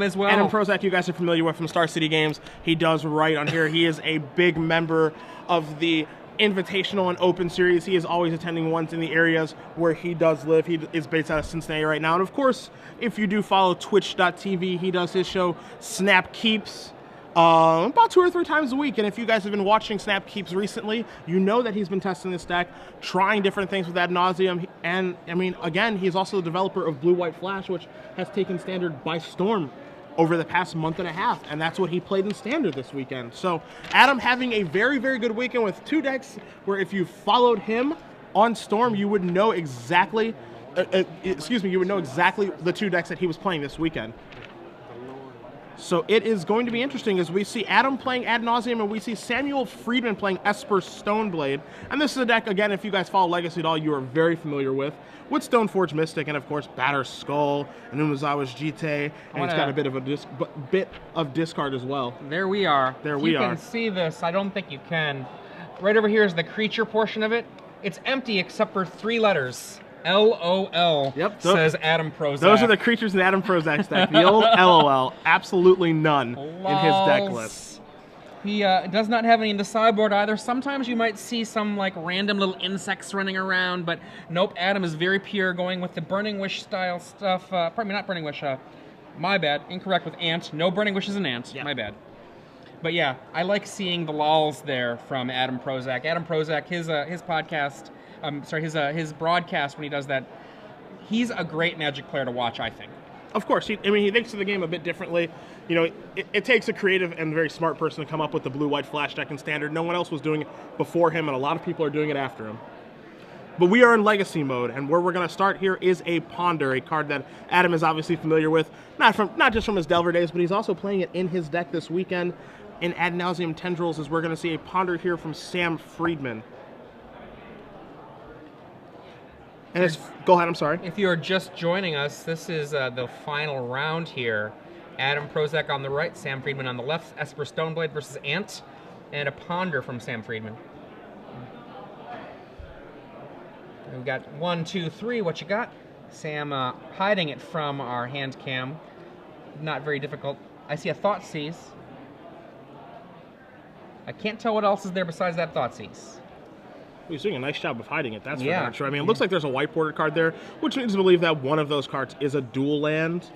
as well. Adam Prosak, you guys are familiar with from Star City Games. He does write on here. He is a big member of the Invitational and Open Series. He is always attending ones in the areas where he does live. He is based out of Cincinnati right now. And of course, if you do follow twitch.tv, he does his show Snap Keeps about 2 or 3 times a week. And if you guys have been watching Snap Keeps recently, you know that he's been testing this deck, trying different things with ad nauseum. And I mean, again, he's also the developer of Blue White Flash, which has taken Standard by storm over the past month and a half, and that's what he played in Standard this weekend. So Adam having a very, very good weekend with 2 decks where if you followed him on Storm, you would know exactly, you would know exactly the 2 decks that he was playing this weekend. So it is going to be interesting as we see Adam playing Ad Nauseam and we see Samuel Friedman playing Esper Stoneblade. And this is a deck, again, if you guys follow Legacy at all, you are very familiar with Stoneforge Mystic and, of course, Batter Skull and Umezawa's Jite. And it's got a bit of discard as well. There we are. There we are. You can see this. I don't think you can. Right over here is the creature portion of it. It's empty except for 3 letters. LOL, yep, says Adam Prosak. Those are the creatures in Adam Prozak's deck. The old LOL. Absolutely none in his deck list. He does not have any in the sideboard either. Sometimes you might see some like random little insects running around, but nope, Adam is very pure, going with the Burning Wish style stuff. Pardon me, not Burning Wish. My bad, incorrect with Ant. No Burning Wish is an Ant, my bad. But yeah, I like seeing the lols there from Adam Prosak. Adam Prosak, his podcast, his broadcast when he does that, he's a great Magic player to watch, I think. Of course, he thinks of the game a bit differently. You know, it takes a creative and very smart person to come up with the Blue-White Flash deck in Standard. No one else was doing it before him, and a lot of people are doing it after him. But we are in Legacy mode, and where we're going to start here is a Ponder, a card that Adam is obviously familiar with, not just from his Delver days, but he's also playing it in his deck this weekend in Ad Nauseam Tendrils, as we're going to see a Ponder here from Sam Friedman. And go ahead, I'm sorry. If you're just joining us, this is the final round here. Adam Prosak on the right, Sam Friedman on the left, Esper Stoneblade versus Ant, and a Ponder from Sam Friedman. We've got 1, 2, 3, what you got? Sam hiding it from our hand cam. Not very difficult. I see a Thoughtseize. I can't tell what else is there besides that Thoughtseize. He's doing a nice job of hiding it, that's for darn sure. I mean, it looks like there's a white border card there, which means to believe that one of those cards is a dual land.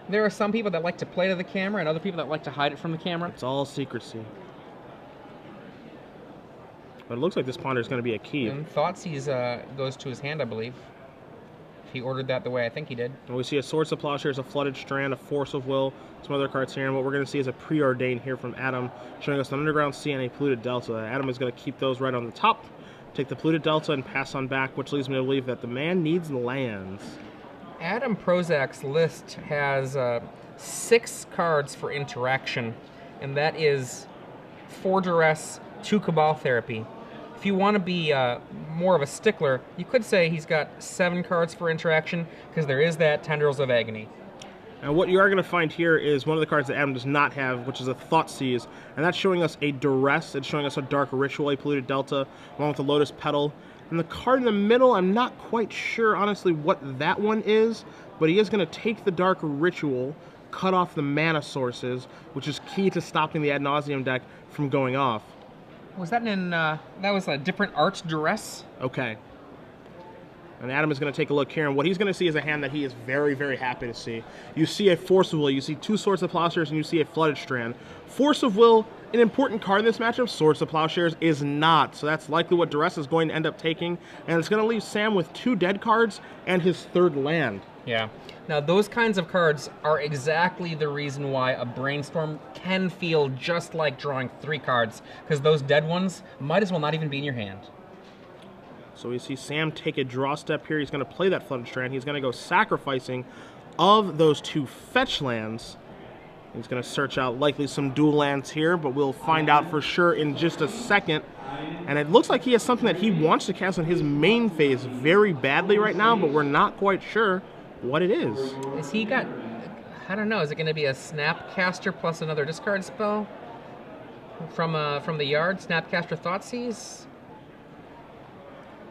There are some people that like to play to the camera and other people that like to hide it from the camera. It's all secrecy. But it looks like this Ponder is going to be a key. And Thoughtseize goes to his hand, I believe. If he ordered that the way I think he did. And we see a Swords of Plowshares, a Flooded Strand, a Force of Will, some other cards here. And what we're going to see is a Preordain here from Adam, showing us an Underground Sea and a Polluted Delta. Adam is going to keep those right on the top, take the Polluted Delta, and pass on back, which leads me to believe that the man needs lands. Adam Prozak's list has 6 cards for interaction, and that is 4 Duress, 2 Cabal Therapy. If you want to be more of a stickler, you could say he's got 7 cards for interaction, because there is that Tendrils of Agony. And what you are going to find here is one of the cards that Adam does not have, which is a Thoughtseize, and that's showing us a Duress, it's showing us a Dark Ritual, a Polluted Delta, along with the Lotus Petal. And the card in the middle, I'm not quite sure, honestly, what that one is, but he is going to take the Dark Ritual, cut off the mana sources, which is key to stopping the Ad Nauseam deck from going off. Was that that was a different art Duress? Okay. And Adam is going to take a look here, and what he's going to see is a hand that he is very, very happy to see. You see a Force of Will, you see 2 Swords of Plowshares, and you see a Flooded Strand. Force of Will, an important card in this matchup. Swords of Plowshares is not, so that's likely what Duress is going to end up taking, and it's going to leave Sam with 2 dead cards and his 3rd land. Yeah. Now, those kinds of cards are exactly the reason why a Brainstorm can feel just like drawing 3 cards, because those dead ones might as well not even be in your hand. So we see Sam take a draw step here. He's going to play that Flooded Strand. He's going to go sacrificing of those 2 fetch lands. He's going to search out likely some dual lands here, but we'll find out for sure in just a second. And it looks like he has something that he wants to cast on his main phase very badly right now, but we're not quite sure what it is. Is he got, I don't know, is it going to be a Snapcaster plus another discard spell? From the yard, Snapcaster Thoughtseize?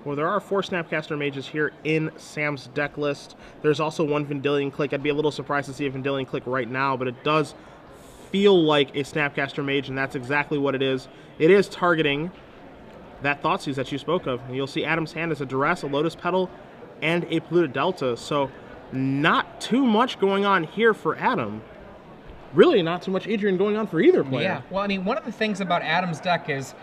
Well, there are 4 Snapcaster Mages here in Sam's deck list. There's also 1 Vendilion Click. I'd be a little surprised to see a Vendilion Click right now, but it does feel like a Snapcaster Mage, and that's exactly what it is. It is targeting that Thoughtseize that you spoke of. And you'll see Adam's hand is a Duress, a Lotus Petal, and a Polluted Delta. So not too much going on here for Adam. Really not too much Adrian going on for either player. Yeah, well, I mean, one of the things about Adam's deck is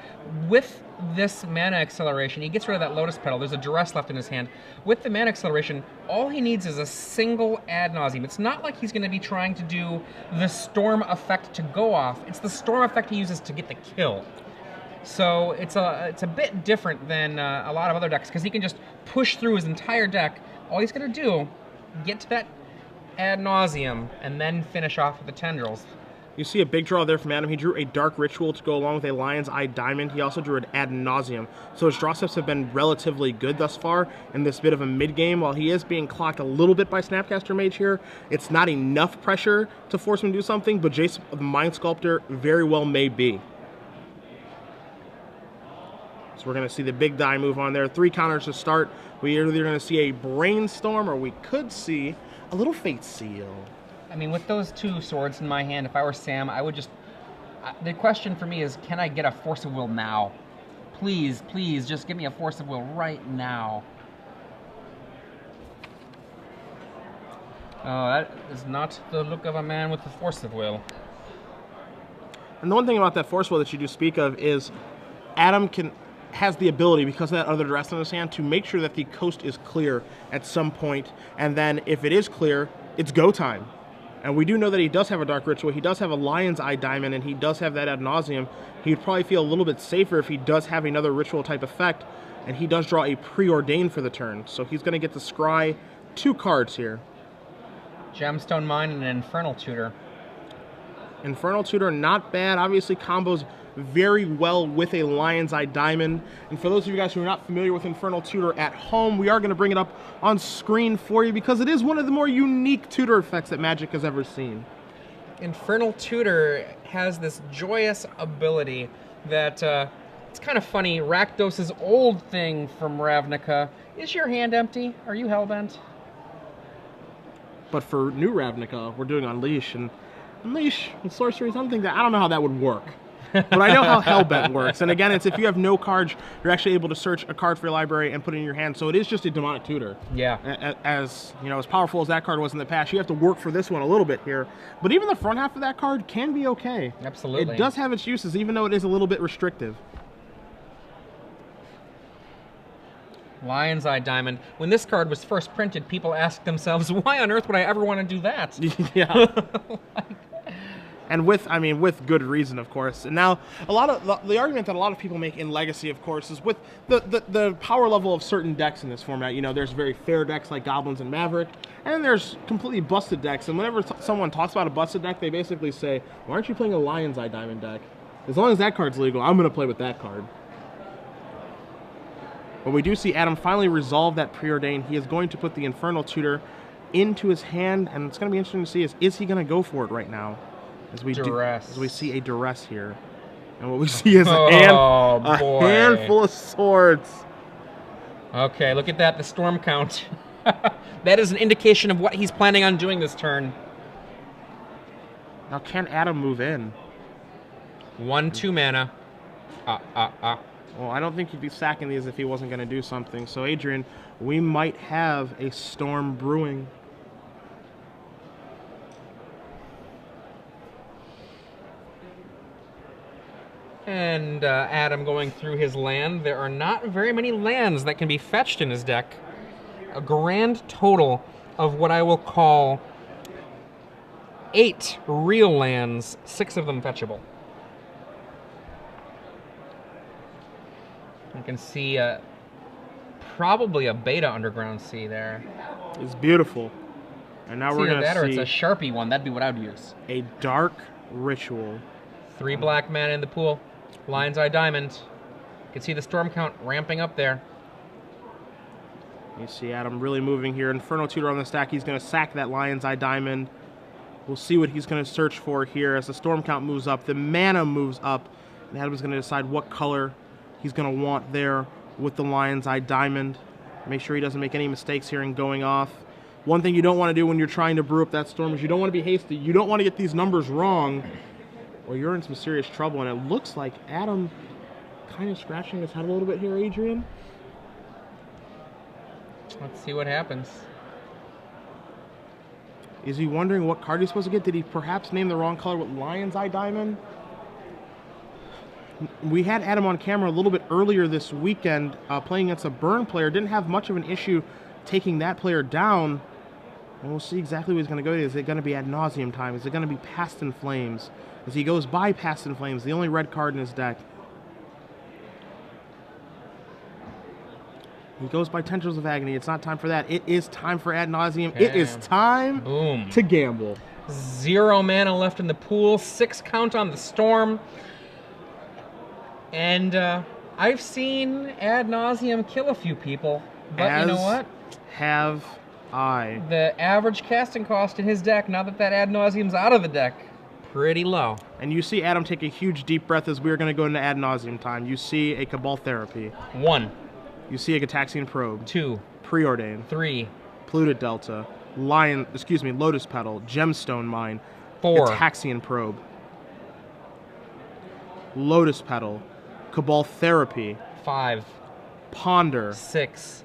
with this mana acceleration, he gets rid of that Lotus Petal. There's a Duress left in his hand. With the mana acceleration, all he needs is a single ad nauseam. It's not like he's going to be trying to do the Storm effect to go off. It's the Storm effect he uses to get the kill. So it's a bit different than a lot of other decks because he can just push through his entire deck. All he's going to do, get to that ad nauseum, and then finish off with the Tendrils. You see a big draw there from Adam. He drew a Dark Ritual to go along with a Lion's Eye Diamond. He also drew an ad nauseum. So his draw steps have been relatively good thus far in this bit of a mid-game. While he is being clocked a little bit by Snapcaster Mage here, it's not enough pressure to force him to do something, but Jace the Mind Sculptor very well may be. So we're going to see the big die move on there. 3 counters to start. We're either going to see a Brainstorm or we could see a little Fate Seal. I mean, with those 2 swords in my hand, if I were Sam, I would just... the question for me is, can I get a Force of Will now? Please, please, just give me a Force of Will right now. Oh, that is not the look of a man with a Force of Will. And the one thing about that Force Will that you do speak of is Adam has the ability, because of that other Duress in his hand, to make sure that the coast is clear at some point, and then if it is clear, it's go time. And we do know that he does have a Dark Ritual, he does have a Lion's Eye Diamond, and he does have that ad nauseum. He'd probably feel a little bit safer if he does have another ritual type effect, and he does draw a Preordain for the turn. So he's going to get to scry 2 cards here. Gemstone Mine and an Infernal Tutor. Infernal Tutor, not bad. Obviously combos very well with a Lion's Eye Diamond. And for those of you guys who are not familiar with Infernal Tutor at home, we are going to bring it up on screen for you because it is one of the more unique tutor effects that Magic has ever seen. Infernal Tutor has this joyous ability that, it's kind of funny, Rakdos's old thing from Ravnica. Is your hand empty? Are you hellbent? But for new Ravnica, we're doing Unleash, and Unleash and Sorcery is something that I don't know how that would work. But I know how Hellbent works. And again, it's if you have no cards, you're actually able to search a card for your library and put it in your hand. So it is just a demonic tutor. Yeah. As you know, as powerful as that card was in the past, you have to work for this one a little bit here. But even the front half of that card can be okay. Absolutely. It does have its uses, even though it is a little bit restrictive. Lion's Eye Diamond. When this card was first printed, people asked themselves, why on earth would I ever want to do that? Yeah. And with good reason, of course. And now, a lot of the argument that a lot of people make in Legacy, of course, is with the power level of certain decks in this format. You know, there's very fair decks like Goblins and Maverick, and then there's completely busted decks. And whenever someone talks about a busted deck, they basically say, why aren't you playing a Lion's Eye Diamond deck? As long as that card's legal, I'm going to play with that card. But we do see Adam finally resolve that Preordain. He is going to put the Infernal Tutor into his hand, and it's going to be interesting to see is he going to go for it right now? As we see a Duress here. And what we see is a handful of swords. Okay, look at that, the storm count. That is an indication of what he's planning on doing this turn. Now, can Adam move in? 1/2 mana. Well, I don't think he'd be sacking these if he wasn't going to do something. So, Adrian, we might have a storm brewing. And Adam going through his land. There are not very many lands that can be fetched in his deck. A grand total of what I will call 8 real lands, 6 of them fetchable. You can see probably a Beta Underground Sea there. It's beautiful. And now we're going to see... or it's a Sharpie one. That'd be what I would use. A Dark Ritual. 3 black mana in the pool. Lion's Eye Diamond. You can see the storm count ramping up there. You see Adam really moving here. Infernal Tutor on the stack. He's going to sack that Lion's Eye Diamond. We'll see what he's going to search for here as the storm count moves up. The mana moves up. And Adam's going to decide what color he's going to want there with the Lion's Eye Diamond. Make sure he doesn't make any mistakes here in going off. One thing you don't want to do when you're trying to brew up that storm is you don't want to be hasty. You don't want to get these numbers wrong, or you're in some serious trouble. And it looks like Adam kind of scratching his head a little bit here, Adrian. Let's see what happens. Is he wondering what card he's supposed to get? Did he perhaps name the wrong color with Lion's Eye Diamond? We had Adam on camera a little bit earlier this weekend playing against a burn player. Didn't have much of an issue taking that player down. And we'll see exactly what he's going to go to. Is it going to be ad nauseum time? Is it going to be Past in Flames? As he goes by Past in Flames, the only red card in his deck. He goes by Tendrils of Agony. It's not time for that. It is time for ad nauseum. It is time to gamble. 0 mana left in the pool. 6 count on the storm. And I've seen ad nauseum kill a few people. But you know what? Have I. The average casting cost in his deck, now that ad nauseum's out of the deck, pretty low. And you see Adam take a huge deep breath as we are going to go into ad nauseum time. You see a Cabal Therapy. 1. You see a Gataxian Probe. 2. Preordain. 3. Polluted Delta. Lotus Petal. Gemstone Mine. 4. Gataxian Probe. Lotus Petal. Cabal Therapy. 5. Ponder. 6.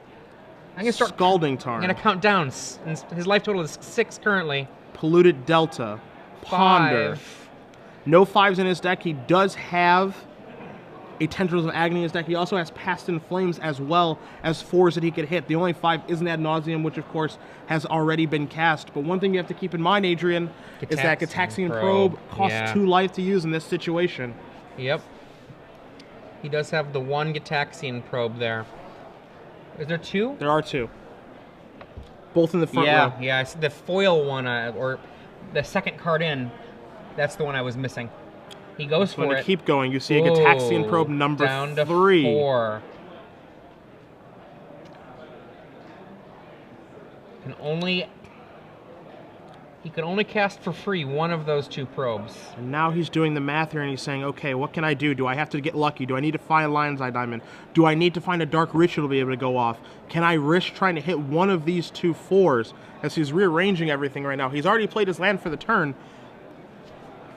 I'm going to start Scalding Tarn. I'm going to count down. His life total is 6 currently. Polluted Delta. Ponder. 5. No 5s in his deck. He does have a Tendrils of Agony in his deck. He also has Past in Flames as well as 4s that he could hit. The only 5 isn't ad nauseum, which of course has already been cast. But one thing you have to keep in mind, Adrian, is that Gataxian Probe costs 2 life to use in this situation. Yep. He does have the 1 Gataxian Probe there. Is there 2? There are 2. Both in the front row. Yeah, I see the foil one, or the second card in, that's the one I was missing. He goes for it. To keep going, you see a Gataxian Probe number down to 3. 4. He can only cast for free 1 of those 2 probes. And now he's doing the math here and he's saying, okay, what can I do? Do I have to get lucky? Do I need to find a Lion's Eye Diamond? Do I need to find a Dark Ritual to be able to go off? Can I risk trying to hit one of these 2 4s as he's rearranging everything right now? He's already played his land for the turn.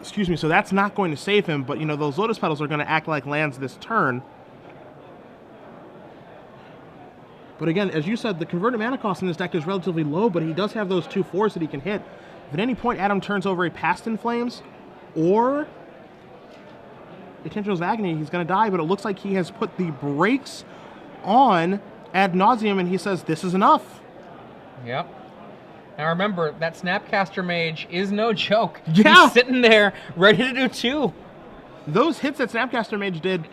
Excuse me, so that's not going to save him, but you know, those Lotus Petals are going to act like lands this turn. But again, as you said, the converted mana cost in this deck is relatively low, but he does have those 2 4s that he can hit. If at any point Adam turns over a Past in Flames or a Tendrils of Agony, he's going to die, but it looks like he has put the brakes on ad nauseum, and he says, this is enough. Yep. Now remember, that Snapcaster Mage is no joke. Yeah. He's sitting there ready to do 2. Those hits that Snapcaster Mage did,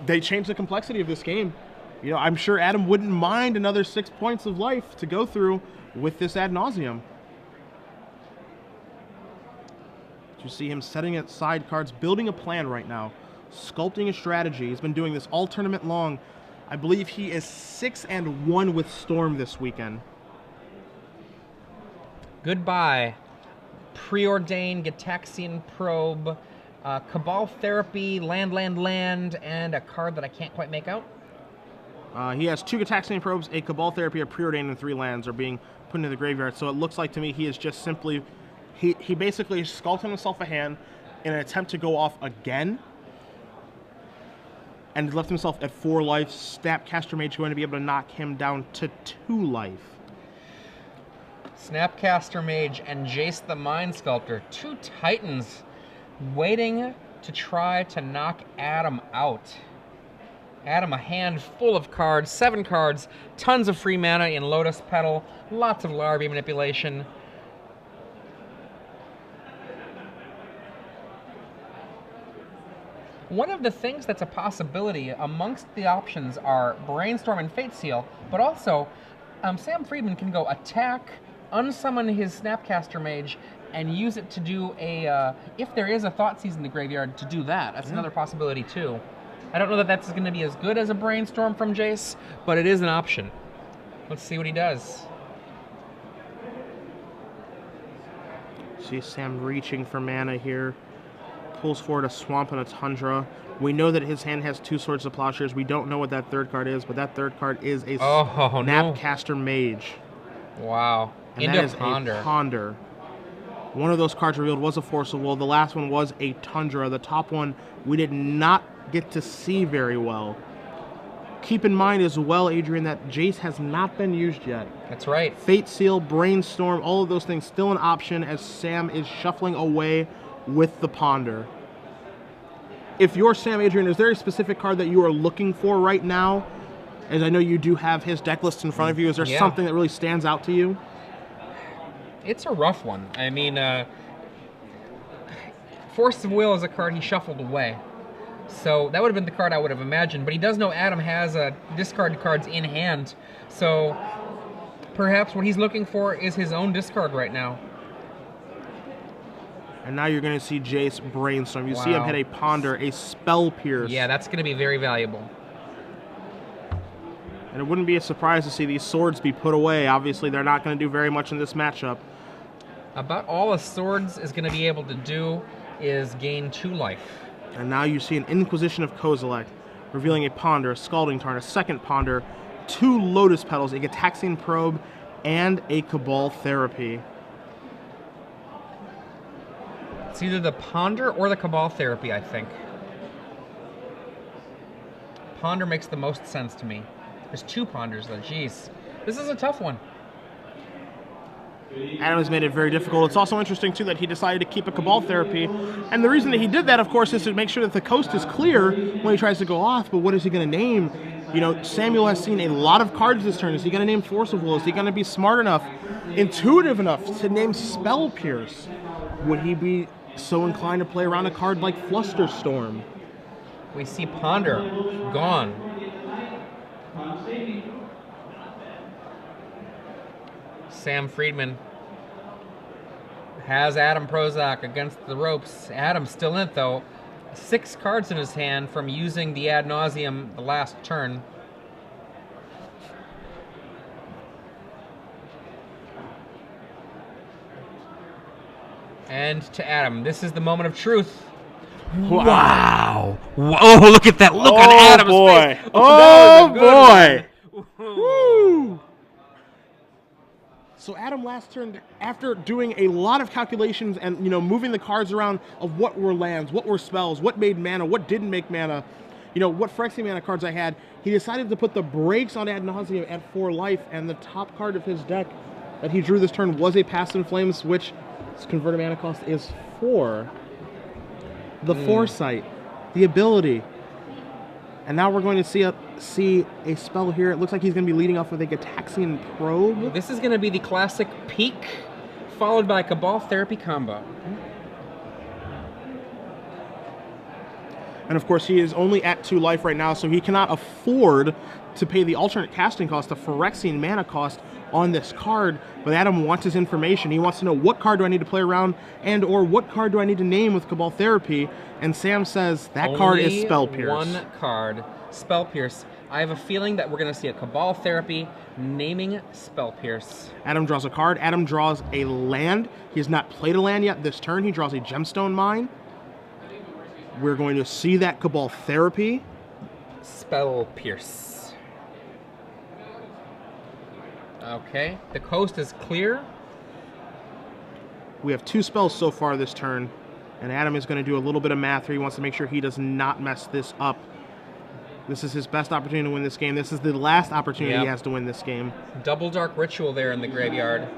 they changed the complexity of this game. You know, I'm sure Adam wouldn't mind another 6 points of life to go through with this ad nauseum. You see him setting aside cards, building a plan right now, sculpting a strategy. He's been doing this all tournament long. I believe he is 6-1 with Storm this weekend. Goodbye. Preordain, Gataxian Probe, Cabal Therapy, land, and a card that I can't quite make out. He has 2 Gataxian Probes, a Cabal Therapy, a Preordain, and 3 lands are being put into the graveyard. So it looks like to me he is just simply... He basically sculpted himself a hand in an attempt to go off again. And left himself at 4 life. Snapcaster Mage going to be able to knock him down to 2 life. Snapcaster Mage and Jace the Mind Sculptor, 2 Titans waiting to try to knock Adam out. Adam, a hand full of cards, 7 cards, tons of free mana in Lotus Petal, lots of Larvae manipulation. One of the things that's a possibility amongst the options are Brainstorm and Fate Seal, but also Sam Friedman can go attack, unsummon his Snapcaster Mage, and use it to do a, if there is a Thoughtseize in the graveyard, to do that. That's another possibility too. I don't know that that's going to be as good as a Brainstorm from Jace, but it is an option. Let's see what he does. See Sam reaching for mana here, pulls forward a Swamp and a Tundra. We know that his hand has 2 Swords of Plowshares. We don't know what that third card is, but that third card is a Snapcaster Mage. Wow. And that is a Ponder. One of those cards revealed was a Force of Will. The last one was a Tundra. The top one we did not get to see very well. Keep in mind as well, Adrian, that Jace has not been used yet. That's right. Fate Seal, Brainstorm, all of those things still an option as Sam is shuffling away with the Ponder. If you're Sam, Adrian, is there a specific card that you are looking for right now? As I know you do have his deck list in front of you. Is there something that really stands out to you? It's a rough one. I mean, Force of Will is a card he shuffled away. So that would have been the card I would have imagined. But he does know Adam has discard cards in hand. So perhaps what he's looking for is his own discard right now. And now you're going to see Jace Brainstorm. You see him hit a Ponder, a Spell Pierce. Yeah, that's going to be very valuable. And it wouldn't be a surprise to see these swords be put away. Obviously, they're not going to do very much in this matchup. About all a swords is going to be able to do is gain 2 life. And now you see an Inquisition of Kozilek, revealing a Ponder, a Scalding Tarn, a second Ponder, 2 Lotus Petals, a Gitaxian Probe, and a Cabal Therapy. It's either the Ponder or the Cabal Therapy, I think. Ponder makes the most sense to me. There's 2 Ponders, though. Jeez. This is a tough one. Adam has made it very difficult. It's also interesting, too, that he decided to keep a Cabal Therapy. And the reason that he did that, of course, is to make sure that the coast is clear when he tries to go off. But what is he going to name? You know, Samuel has seen a lot of cards this turn. Is he going to name Force of Will? Is he going to be smart enough, intuitive enough to name Spell Pierce? Would he be so inclined to play around a card like Flusterstorm? We see Ponder gone. Sam Friedman has Adam Prosak against the ropes. Adam's still in it, though. 6 cards in his hand from using the Ad Nauseam the last turn. And to Adam, this is the moment of truth. Wow! Oh, look at that look on Adam's face. Oh, boy! Woo! So Adam last turn, after doing a lot of calculations and, you know, moving the cards around of what were lands, what were spells, what made mana, what didn't make mana, you know, what Phyrexian mana cards I had, he decided to put the brakes on Ad Nauseam at 4 life, and the top card of his deck that he drew this turn was a Past in Flames, which its converted mana cost is 4. The foresight, the ability. And now we're going to see a spell here. It looks like he's going to be leading off with a Gitaxian Probe. This is going to be the classic Peak, followed by a Cabal Therapy combo. And of course, he is only at 2 life right now, so he cannot afford to pay the alternate casting cost, the Phyrexian mana cost on this card. But Adam wants his information. He wants to know, what card do I need to play around, and or what card do I need to name with Cabal Therapy? And Sam says that card is Spell Pierce. One card, Spell Pierce. I have a feeling that we're going to see a Cabal Therapy naming Spell Pierce. Adam draws a card. Adam draws a land. He has not played a land yet this turn. He draws a Gemstone Mine. We're going to see that Cabal Therapy. Spell Pierce. Okay, the coast is clear. We have 2 spells so far this turn, and Adam is going to do a little bit of math here. He wants to make sure he does not mess this up. This is his best opportunity to win this game. This is the last opportunity he has to win this game. Double Dark Ritual there in the graveyard.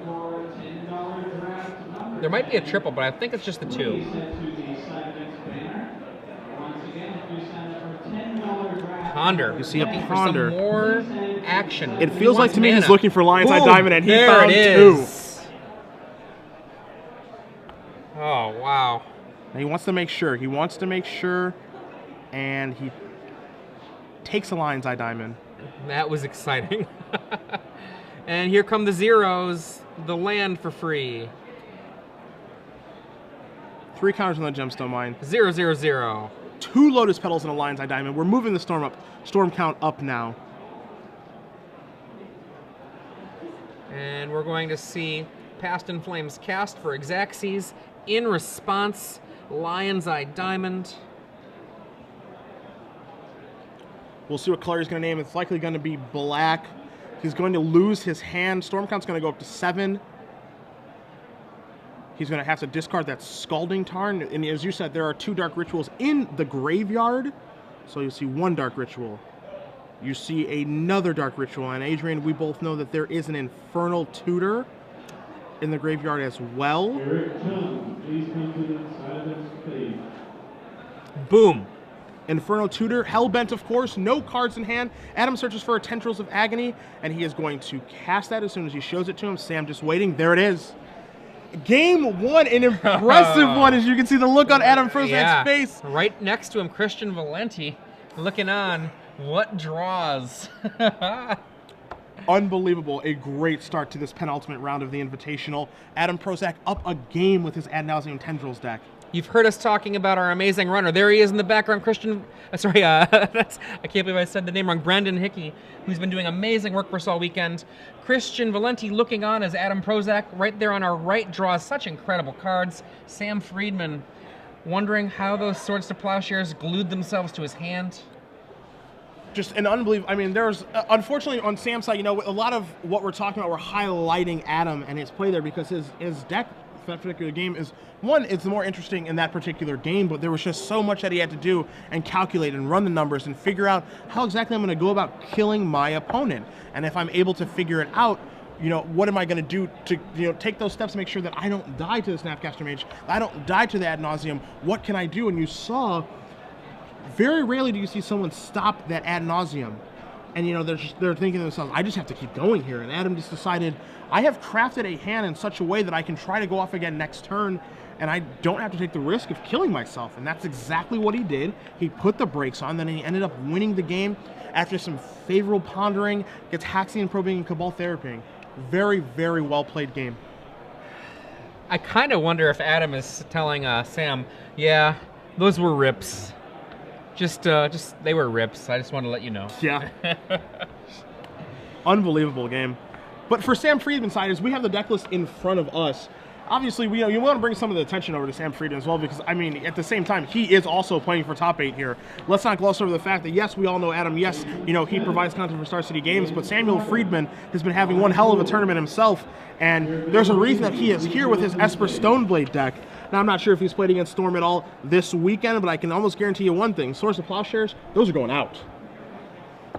There might be a triple, but I think it's just the 2. Ponder. You see looking a Ponder. For some more action. It feels like to me he's looking for Lion's Eye Diamond, and he found 2. Oh, wow. And he wants to make sure. He wants to make sure, and he takes a Lion's Eye Diamond. That was exciting. And here come the zeros. The land for free. 3 counters on the Gemstone Mine. 0, 0, 0. 2 Lotus Petals and a Lion's Eye Diamond. We're moving the storm count up now. And we're going to see Past in Flames cast for Xaxes in response Lion's Eye Diamond. We'll see what color he's going to name. It's likely going to be black. He's going to lose his hand. Storm count's going to go up to 7. He's going to have to discard that Scalding Tarn. And as you said, there are 2 Dark Rituals in the graveyard. So you'll see 1 Dark Ritual. You see another Dark Ritual. And Adrian, we both know that there is an Infernal Tutor in the graveyard as well. Eric Chung, please come to the side of the stage. Boom. Inferno Tutor, Hellbent, of course, no cards in hand. Adam searches for a Tendrils of Agony, and he is going to cast that as soon as he shows it to him. Sam just waiting. There it is. Game 1, an impressive one, as you can see the look on Adam Prosak's face. Right next to him, Christian Valenti looking on. What draws? Unbelievable. A great start to this penultimate round of the Invitational. Adam Prosak up a game with his Ad Nauseam Tendrils deck. You've heard us talking about our amazing runner. There he is in the background, Christian. I can't believe I said the name wrong. Brandon Hickey, who's been doing amazing work for us all weekend. Christian Valenti looking on as Adam Prosak. Right there on our right draws such incredible cards. Sam Friedman wondering how those Swords to Plowshares glued themselves to his hand. Just an unbelievable. I mean, there's unfortunately on Sam's side, you know, a lot of what we're talking about, we're highlighting Adam and his play there because his deck for that particular game is one, it's more interesting in that particular game, but there was just so much that he had to do and calculate and run the numbers and figure out how exactly I'm going to go about killing my opponent. And if I'm able to figure it out, you know, what am I going to do to, you know, take those steps to make sure that I don't die to the Snapcaster Mage, I don't die to the Ad Nauseam. What can I do? And you saw, very rarely do you see someone stop that Ad Nauseam. And, you know, they're thinking to themselves, I just have to keep going here. And Adam just decided, I have crafted a hand in such a way that I can try to go off again next turn, and I don't have to take the risk of killing myself. And that's exactly what he did. He put the brakes on, then he ended up winning the game after some favorable pondering, gets Haxian Probing and Cabal Therapying. Very, very well-played game. I kind of wonder if Adam is telling Sam, yeah, those were rips. Just they were rips. I just want to let you know. Yeah. Unbelievable game. But for Sam Friedman's side, as we have the deck list in front of us, obviously, you want to bring some of the attention over to Sam Friedman as well, because, I mean, at the same time, he is also playing for top 8 here. Let's not gloss over the fact that, yes, we all know Adam, yes, you know, he provides content for Star City Games, but Samuel Friedman has been having one hell of a tournament himself, and there's a reason that he is here with his Esper Stoneblade deck. Now, I'm not sure if he's played against Storm at all this weekend, but I can almost guarantee you one thing. Swords to Plowshares, those are going out.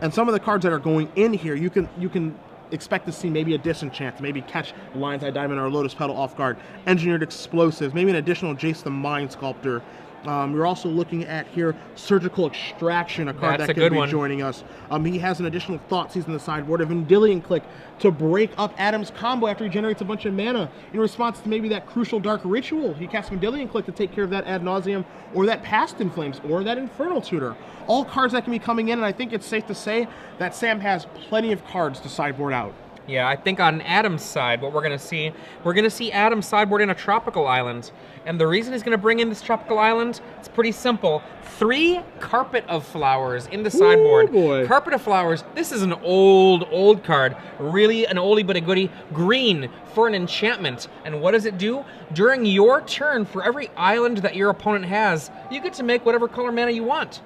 And some of the cards that are going in here, you can expect to see maybe a Disenchant, maybe catch Lion's Eye Diamond or Lotus Petal off guard, Engineered Explosives, maybe an additional Jace the Mind Sculptor. We're also looking at here Surgical Extraction, a card that could be joining us. He has an additional Thoughtseize in the sideboard, a Vendilion Click to break up Adam's combo after he generates a bunch of mana in response to maybe that crucial Dark Ritual. He casts Vendilion Click to take care of that Ad Nauseam, or that Past in Flames, or that Infernal Tutor. All cards that can be coming in, and I think it's safe to say that Sam has plenty of cards to sideboard out. Yeah, I think on Adam's side, what we're going to see Adam sideboard in a tropical island. And the reason he's going to bring in this tropical island, it's pretty simple. 3 Carpet of Flowers in the sideboard. Ooh, boy. Carpet of Flowers, this is an old card. Really an oldie but a goodie. Green for an enchantment. And what does it do? During your turn, for every island that your opponent has, you get to make whatever color mana you want.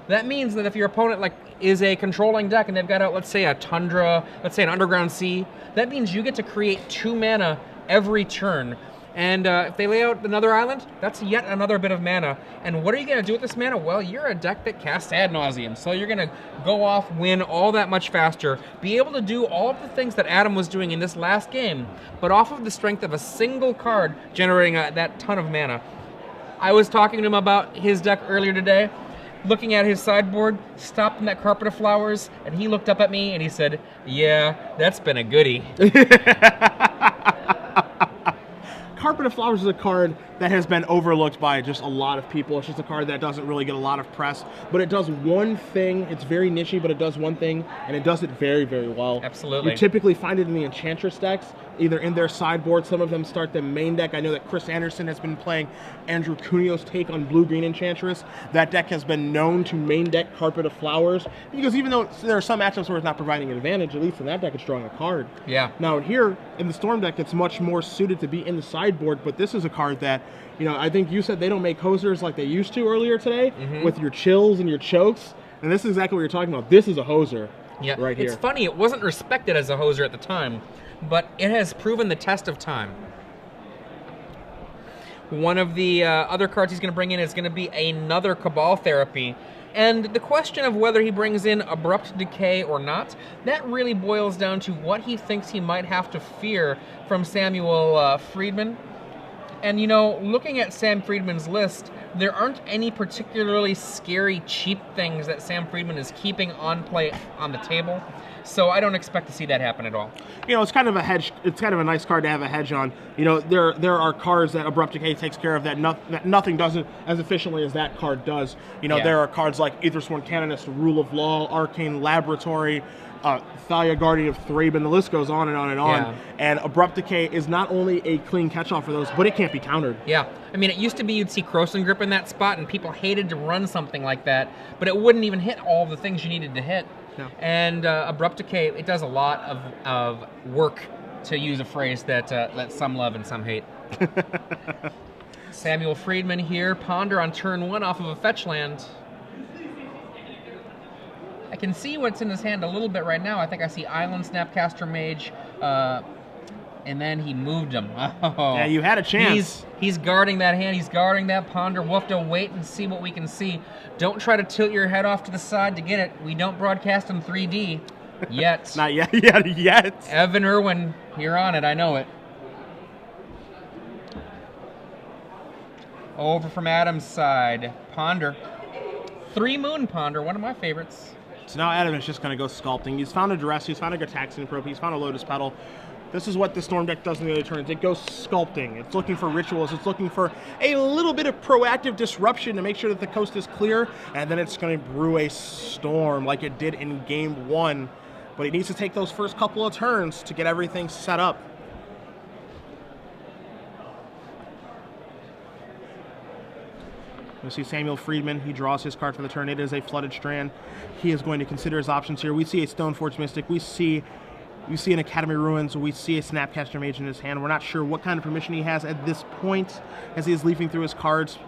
That means that if your opponent is a controlling deck and they've got out, let's say, a Tundra, let's say an Underground Sea, that means you get to create 2 mana every turn. And if they lay out another island, that's yet another bit of mana. And what are you going to do with this mana? Well, you're a deck that casts Ad Nauseam, so you're going to go off, win all that much faster, be able to do all of the things that Adam was doing in this last game, but off of the strength of a single card generating that ton of mana. I was talking to him about his deck earlier today, looking at his sideboard, stopped in that Carpet of Flowers, and he looked up at me and he said, yeah, that's been a goodie. Carpet of Flowers is a card that has been overlooked by just a lot of people. It's just a card that doesn't really get a lot of press, but it does one thing. It's very niche-y, but it does one thing, and it does it very, very well. Absolutely. You typically find it in the Enchantress decks, either in their sideboard. Some of them start the main deck. I know that Chris Anderson has been playing Andrew Cuneo's take on Blue-Green Enchantress. That deck has been known to main deck Carpet of Flowers, because even though there are some matchups where it's not providing an advantage, at least in that deck it's drawing a card. Yeah. Now here, in the Storm deck, it's much more suited to be in the sideboard sideboard, but this is a card that, I think you said they don't make hosers like they used to earlier today with your chills and your chokes, and this is exactly what you're talking about. This is a hoser right here. It's funny, it wasn't respected as a hoser at the time, but it has proven the test of time. One of the other cards he's going to bring in is going to be another Cabal Therapy. And the question of whether he brings in Abrupt Decay or not, that really boils down to what he thinks he might have to fear from Samuel Friedman. And, looking at Sam Friedman's list, there aren't any particularly scary, cheap things that Sam Friedman is keeping on play on the table. So I don't expect to see that happen at all. It's kind of a hedge. It's kind of a nice card to have a hedge on. There are cards that Abrupt Decay takes care of that nothing doesn't as efficiently as that card does. There are cards like Aethersworn Canonist, Rule of Law, Arcane Laboratory, Thalia, Guardian of Thraben. The list goes on and on and on. Yeah. And Abrupt Decay is not only a clean catch-all for those, but it can't be countered. Yeah. I mean, it used to be you'd see Krosan Grip in that spot, and people hated to run something like that, but it wouldn't even hit all the things you needed to hit. No. And Abrupt Decay, it does a lot of work, to use a phrase that some love and some hate. Samuel Friedman here, Ponder on turn 1 off of a fetch land. I can see what's in his hand a little bit right now. I think I see Island Snapcaster Mage, and then he moved him. Oh. Yeah, you had a chance. He's guarding that hand. He's guarding that Ponder. We'll have to wait and see what we can see. Don't try to tilt your head off to the side to get it. We don't broadcast in 3D yet. Not yet. Evan Irwin, you're on it. I know it. Over from Adam's side, Ponder. 3-Moon Ponder, one of my favorites. So now Adam is just going to go sculpting. He's found a Duress, he's found a Gataxian Probe, he's found a Lotus Petal. This is what the Storm deck does in the other turns. It goes sculpting. It's looking for rituals. It's looking for a little bit of proactive disruption to make sure that the coast is clear, and then it's going to brew a storm like it did in Game 1. But it needs to take those first couple of turns to get everything set up. You see Samuel Friedman, he draws his card for the turn. It is a Flooded Strand. He is going to consider his options here. We see a Stoneforge Mystic. We see an Academy Ruins. We see a Snapcaster Mage in his hand. We're not sure what kind of permission he has at this point as he is leafing through his cards.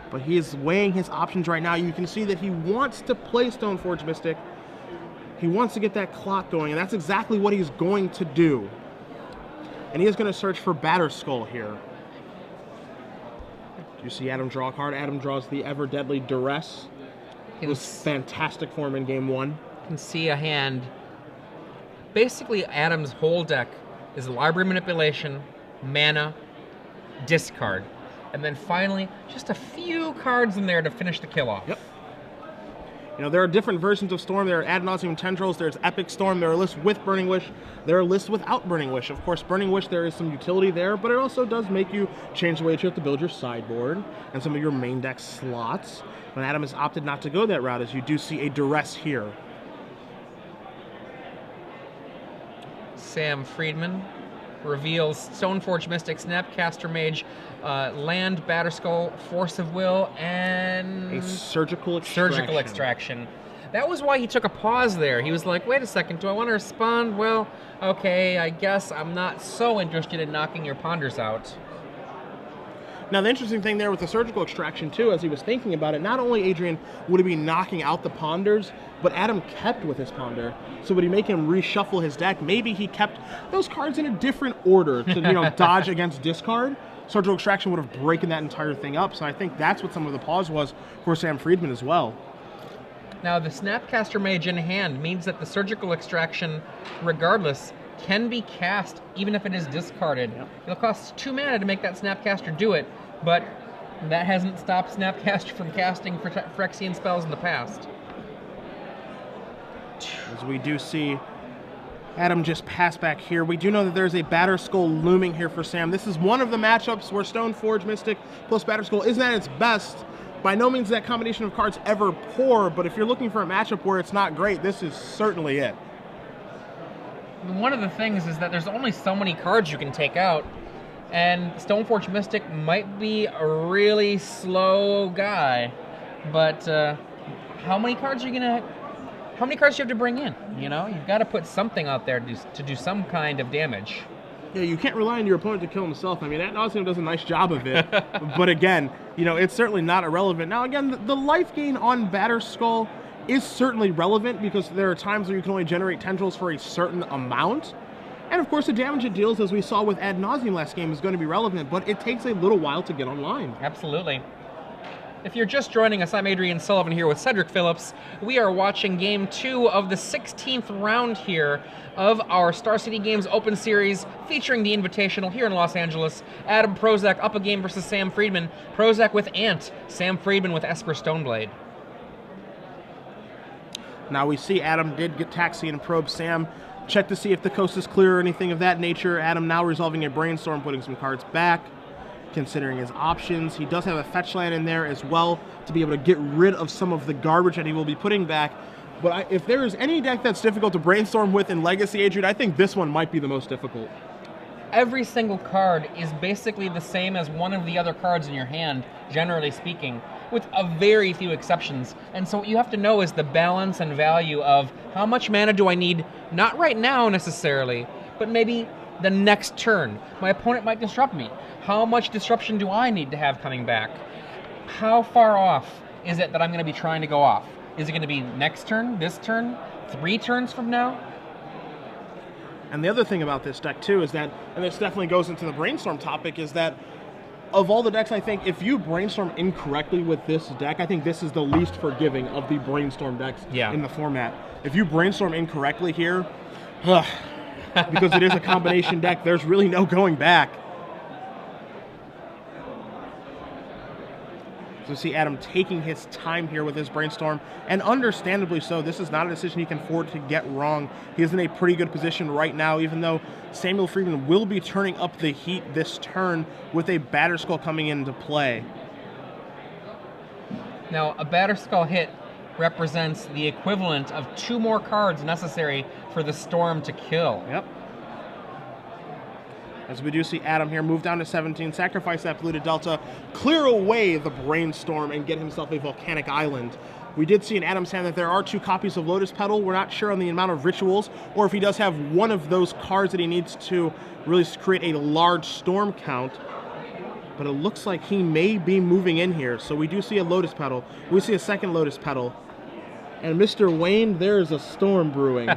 But he is weighing his options right now. You can see that he wants to play Stoneforge Mystic. He wants to get that clock going, and that's exactly what he's going to do. And he is going to search for Batterskull here. You see Adam draw a card. Adam draws the ever deadly Duress. It was fantastic form in Game 1. You can see a hand. Basically, Adam's whole deck is library manipulation, mana, discard, and then finally just a few cards in there to finish the kill off. Yep. There are different versions of Storm. There are Ad Nauseam Tendrils. There's Epic Storm. There are lists with Burning Wish. There are lists without Burning Wish. Of course, Burning Wish, there is some utility there, but it also does make you change the way that you have to build your sideboard and some of your main deck slots. But Adam has opted not to go that route, as you do see a Duress here. Sam Friedman reveals Stoneforge Mystic, Snapcaster Mage, Land, Batterskull, Force of Will, and a Surgical Extraction. Surgical Extraction. That was why he took a pause there. He was like, wait a second, do I want to respond? Well, okay, I guess I'm not so interested in knocking your Ponders out. Now, the interesting thing there with the Surgical Extraction, too, as he was thinking about it, not only, Adrian, would he be knocking out the Ponders, but Adam kept with his Ponder. So would he make him reshuffle his deck? Maybe he kept those cards in a different order to, dodge against discard. Surgical Extraction would have broken that entire thing up. So I think that's what some of the pause was for Sam Friedman as well. Now, the Snapcaster Mage in hand means that the Surgical Extraction, regardless, can be cast even if it is discarded. Yep. It'll cost 2 mana to make that Snapcaster do it, but that hasn't stopped Snapcaster from casting Phyrexian spells in the past. As we do see Adam just pass back here, we do know that there's a Batterskull looming here for Sam. This is one of the matchups where Stoneforge Mystic plus Batterskull isn't at its best. By no means is that combination of cards ever poor, but if you're looking for a matchup where it's not great, this is certainly it. One of the things is that there's only so many cards you can take out, and Stoneforge Mystic might be a really slow guy, but how many cards do you have to bring in? You've got to put something out there to do some kind of damage. Yeah, you can't rely on your opponent to kill himself. I mean, ad nauseam does a nice job of it. But again, you know, it's certainly not irrelevant. Now, again, the life gain on Batterskull is certainly relevant because there are times where you can only generate tendrils for a certain amount. And of course, the damage it deals, as we saw with ad nauseam last game, is going to be relevant, but it takes a little while to get online. Absolutely. If you're just joining us, I'm Adrian Sullivan here with Cedric Phillips. We are watching Game 2 of the 16th round here of our Star City Games Open Series featuring the Invitational here in Los Angeles. Adam Prosak up a game versus Sam Friedman. Prosak with Ant, Sam Friedman with Esper Stoneblade. Now we see Adam did get Taxi and probe Sam. Check to see if the coast is clear or anything of that nature. Adam now resolving a Brainstorm, putting some cards back, considering his options. He does have a fetch land in there as well to be able to get rid of some of the garbage that he will be putting back. But if there is any deck that's difficult to brainstorm with in Legacy, Adrian, I think this one might be the most difficult. Every single card is basically the same as one of the other cards in your hand, generally speaking, with a very few exceptions. And so what you have to know is the balance and value of how much mana do I need, not right now necessarily, but maybe the next turn. My opponent might disrupt me. How much disruption do I need to have coming back? How far off is it that I'm going to be trying to go off? Is it going to be next turn, this turn, 3 turns from now? And the other thing about this deck too is that, and this definitely goes into the brainstorm topic, is that of all the decks, I think if you brainstorm incorrectly with this deck, I think this is the least forgiving of the brainstorm decks in the format. If you brainstorm incorrectly here, because it is a combination deck, there's really no going back. So see Adam taking his time here with his brainstorm, and understandably so. This is not a decision he can afford to get wrong. He is in a pretty good position right now, even though Samuel Friedman will be turning up the heat this turn with a Batterskull coming into play. Now, a Batterskull hit represents the equivalent of 2 more cards necessary for the Storm to kill. Yep. As we do see Adam here move down to 17, sacrifice that Polluted Delta, clear away the Brainstorm, and get himself a Volcanic Island. We did see in Adam's hand that there are 2 copies of Lotus Petal. We're not sure on the amount of rituals, or if he does have one of those cards that he needs to really create a large storm count. But it looks like he may be moving in here. So we do see a Lotus Petal. We see a second Lotus Petal. And Mr. Wayne, there is a storm brewing.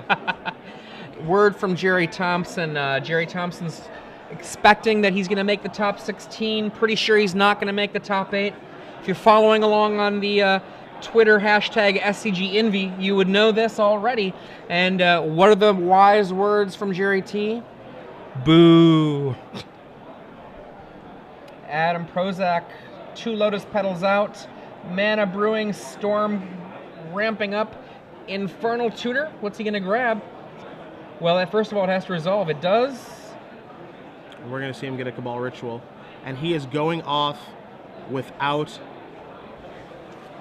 Word from Jerry Thompson. Jerry Thompson's expecting that he's going to make the top 16. Pretty sure he's not going to make the top 8. If you're following along on the Twitter hashtag SCGInvi, you would know this already. And what are the wise words from Jerry T? Boo. Adam Prosak, 2 Lotus Petals out. Mana brewing, Storm ramping up. Infernal Tutor, what's he going to grab? Well, first of all, it has to resolve. It does. We're going to see him get a Cabal Ritual. And he is going off without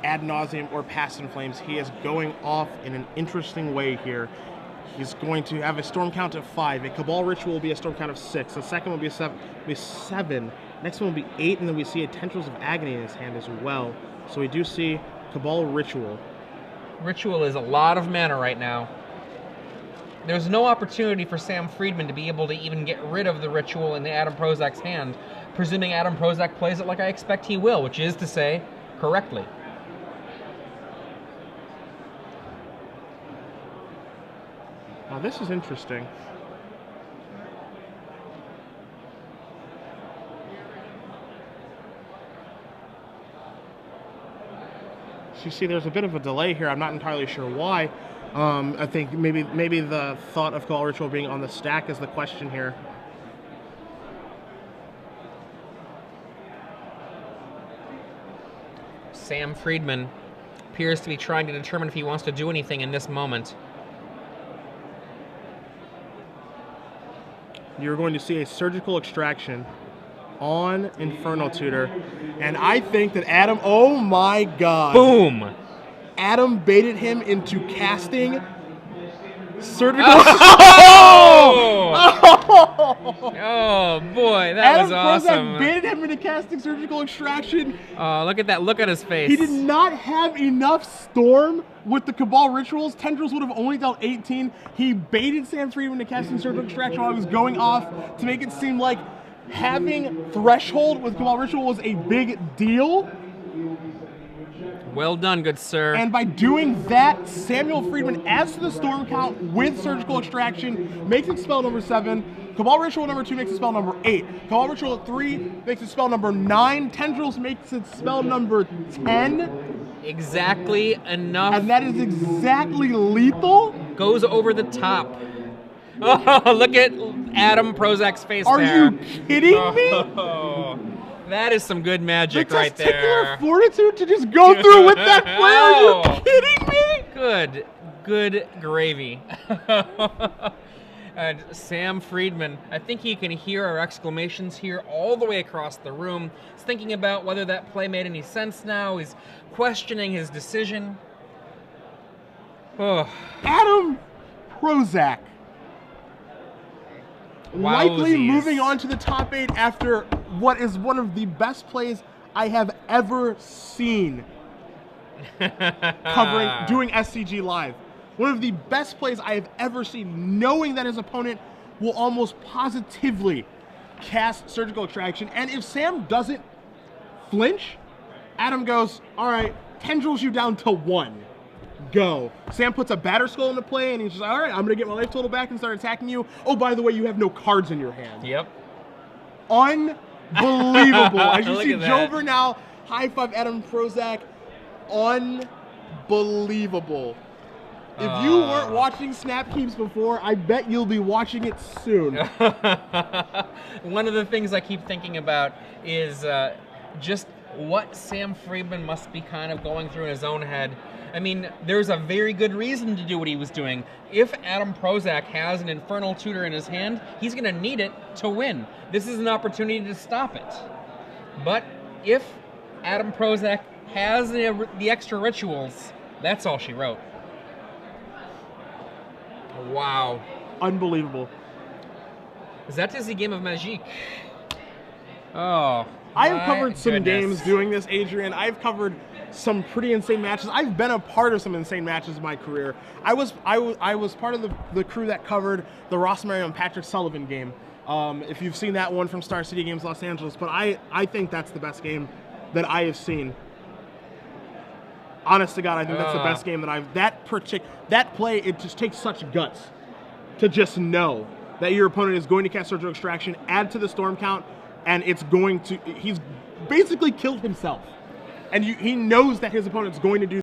Ad Nauseam or Past in Flames. He is going off in an interesting way here. He's going to have a storm count of 5. A Cabal Ritual will be a storm count of 6. The second will be a 7. Next one will be 8, and then we see a Tendrils of Agony in his hand as well. So we do see Cabal Ritual. Ritual is a lot of mana right now. There's no opportunity for Sam Friedman to be able to even get rid of the Ritual in the Adam Prosak's hand, presuming Adam Prosak plays it like I expect he will, which is to say, correctly. Now this is interesting. So you see there's a bit of a delay here. I'm not entirely sure why. I think maybe the thought of Cabal Ritual being on the stack is the question here. Sam Friedman appears to be trying to determine if he wants to do anything in this moment. You're going to see a Surgical Extraction on Infernal Tutor, and I think that Adam, oh my god. Boom! Adam baited him into casting Surgical. Oh boy, that was awesome. Adam Prosak baited him into casting surgical extraction. Oh, look at that look on his face. He did not have enough storm with the Cabal rituals. Tendrils would have only dealt 18. He baited Sam Friedman into casting surgical extraction while he was going off to make it seem like having threshold with Cabal ritual was a big deal. Well done, good sir. And by doing that, Samuel Friedman adds to the storm count with surgical extraction, makes it spell number 7. Cabal Ritual number 2 makes it spell number 8. Cabal Ritual 3 makes it spell number 9. Tendrils makes it spell number 10. Exactly enough. And that is exactly lethal. Goes over the top. Oh, look at Adam Prosak's face Are there. you kidding me? Oh, that is some good magic The right testicular there. fortitude to just go through with that play? Are you kidding me? Good gravy. And Sam Friedman, I think he can hear our exclamations here all the way across the room. He's thinking about whether that play made any sense now. He's questioning his decision. Oh. Adam Prosak. Likely Wowsies. moving on to the top 8 after what is one of the best plays I have ever seen doing SCG Live. One of the best plays I have ever seen, knowing that his opponent will almost positively cast surgical extraction. And if Sam doesn't flinch, Adam goes, all right, tendrils you down to 1. Go. Sam puts a batter skull into play, and he's just like, all right, I'm going to get my life total back and start attacking you. Oh, by the way, you have no cards in your hand. Yep. Unbelievable. As you Look see at Joe that. Bernal high-five Adam Prosak. Unbelievable. If you weren't watching Snap Keeps before, I bet you'll be watching it soon. One of the things I keep thinking about is just what Sam Friedman must be kind of going through in his own head. I mean, there's a very good reason to do what he was doing. If Adam Prosak has an Infernal Tutor in his hand, he's going to need it to win. This is an opportunity to stop it. But if Adam Prosak has the extra rituals, that's all she wrote. Wow. Unbelievable. That is the game of Magique. Oh, I have my covered some goodness. games doing this, Adrian. I've covered some pretty insane matches. I've been a part of some insane matches in my career. I was part of the crew that covered the Ross Marion and Patrick Sullivan game. If you've seen that one from Star City Games Los Angeles, but I think that's the best game that I have seen. Honest to God, I think that's the best game that I've. That play, it just takes such guts to just know that your opponent is going to cast Surgical Extraction, add to the storm count, and it's going to. He's basically killed himself, and he knows that his opponent's going to do